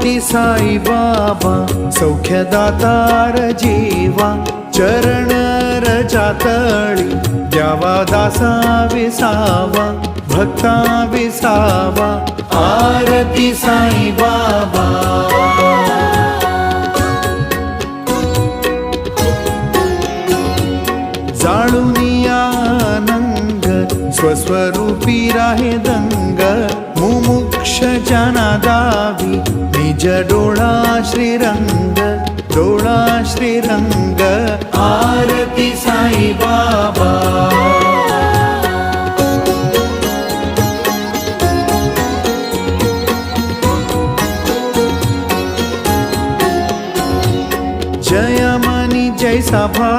आरती साई बाबा सौख्यदातार जीवा चरण रजातळी द्यावा दासा विसावा भक्ता विसावा आरती साई बाबा जाळूनी आनंद स्वस्वरूपी राहे दंग मुमुक्ष जना दावी निज डोळा श्रीरंग डोळा श्रीरंग आरती साई बाबा जय मनी जैसा भा